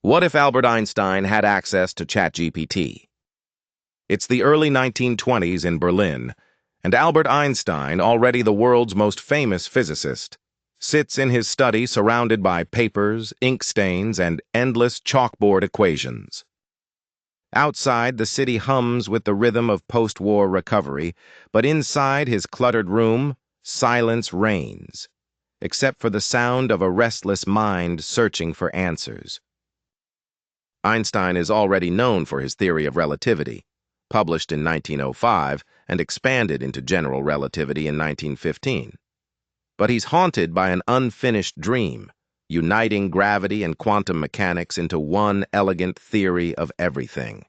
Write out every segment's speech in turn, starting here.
What if Albert Einstein had access to ChatGPT? It's the early 1920s in Berlin, and Albert Einstein, already the world's most famous physicist, sits in his study surrounded by papers, ink stains, and endless chalkboard equations. Outside, the city hums with the rhythm of post-war recovery, but inside his cluttered room, silence reigns, except for the sound of a restless mind searching for answers. Einstein is already known for his theory of relativity, published in 1905 and expanded into general relativity in 1915. But he's haunted by an unfinished dream, uniting gravity and quantum mechanics into one elegant theory of everything.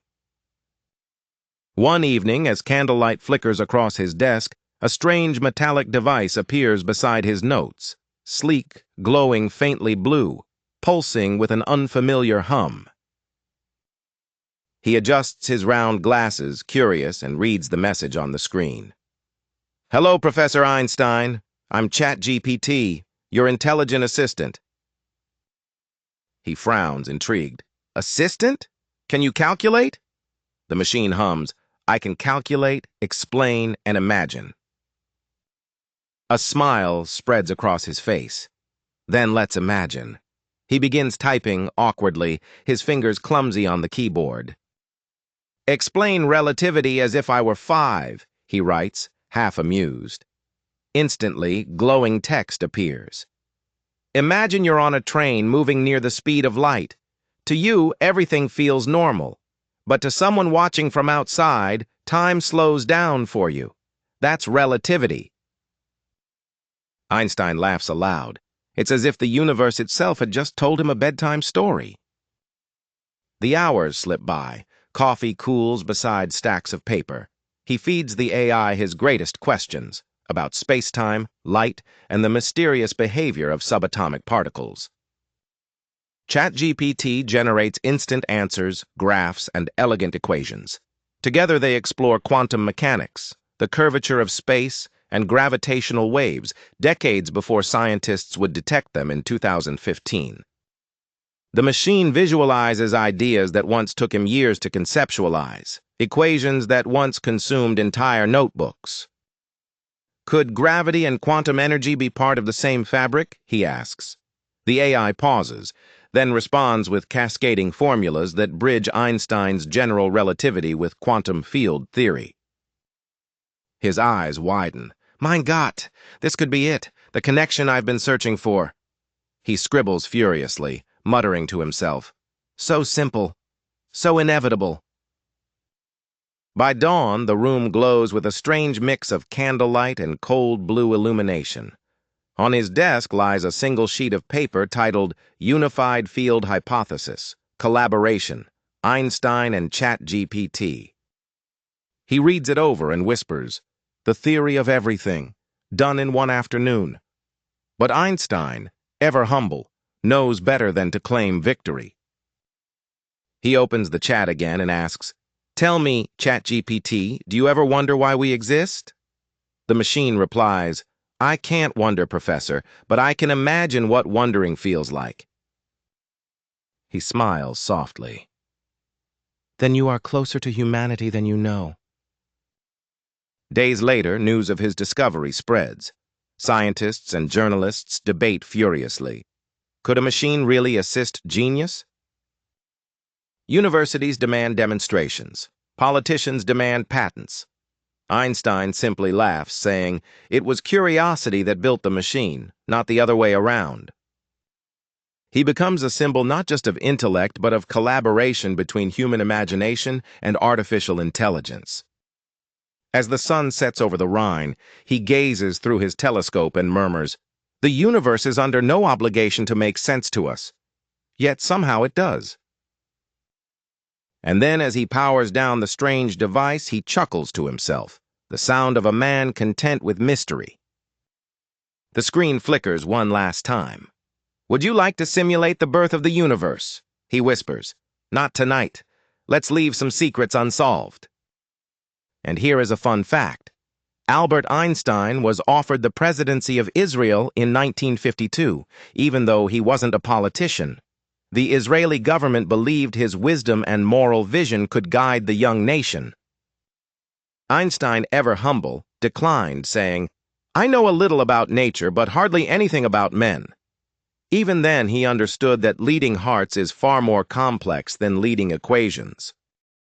One evening, as candlelight flickers across his desk, a strange metallic device appears beside his notes, sleek, glowing faintly blue, pulsing with an unfamiliar hum. He adjusts his round glasses, curious, and reads the message on the screen. "Hello, Professor Einstein. I'm ChatGPT, your intelligent assistant." He frowns, intrigued. "Assistant? Can you calculate?" The machine hums. "I can calculate, explain, and imagine." A smile spreads across his face. "Then let's imagine." He begins typing awkwardly, his fingers clumsy on the keyboard. "Explain relativity as if I were 5, he writes, half amused. Instantly, glowing text appears. "Imagine you're on a train moving near the speed of light. To you, everything feels normal. But to someone watching from outside, time slows down for you. That's relativity." Einstein laughs aloud. It's as if the universe itself had just told him a bedtime story. The hours slip by. Coffee cools beside stacks of paper. He feeds the AI his greatest questions about space-time, light, and the mysterious behavior of subatomic particles. ChatGPT generates instant answers, graphs, and elegant equations. Together they explore quantum mechanics, the curvature of space, and gravitational waves, decades before scientists would detect them in 2015. The machine visualizes ideas that once took him years to conceptualize, equations that once consumed entire notebooks. "Could gravity and quantum energy be part of the same fabric?" he asks. The AI pauses, then responds with cascading formulas that bridge Einstein's general relativity with quantum field theory. His eyes widen. "Mein Gott, this could be it, the connection I've been searching for." He scribbles furiously, muttering to himself, "So simple, so inevitable." By dawn, the room glows with a strange mix of candlelight and cold blue illumination. On his desk lies a single sheet of paper titled Unified Field Hypothesis, Collaboration, Einstein and ChatGPT. He reads it over and whispers, "The theory of everything, done in one afternoon." But Einstein, ever humble, knows better than to claim victory. He opens the chat again and asks, "Tell me, ChatGPT, do you ever wonder why we exist?" The machine replies, "I can't wonder, Professor, but I can imagine what wondering feels like." He smiles softly. "Then you are closer to humanity than you know." Days later, news of his discovery spreads. Scientists and journalists debate furiously. Could a machine really assist genius? Universities demand demonstrations. Politicians demand patents. Einstein simply laughs, saying, "It was curiosity that built the machine, not the other way around." He becomes a symbol not just of intellect, but of collaboration between human imagination and artificial intelligence. As the sun sets over the Rhine, he gazes through his telescope and murmurs, "The universe is under no obligation to make sense to us. Yet somehow it does." And then as he powers down the strange device, he chuckles to himself, the sound of a man content with mystery. The screen flickers one last time. "Would you like to simulate the birth of the universe?" he whispers. "Not tonight. Let's leave some secrets unsolved." And here is a fun fact. Albert Einstein was offered the presidency of Israel in 1952, even though he wasn't a politician. The Israeli government believed his wisdom and moral vision could guide the young nation. Einstein, ever humble, declined, saying, "I know a little about nature, but hardly anything about men." Even then, he understood that leading hearts is far more complex than leading equations.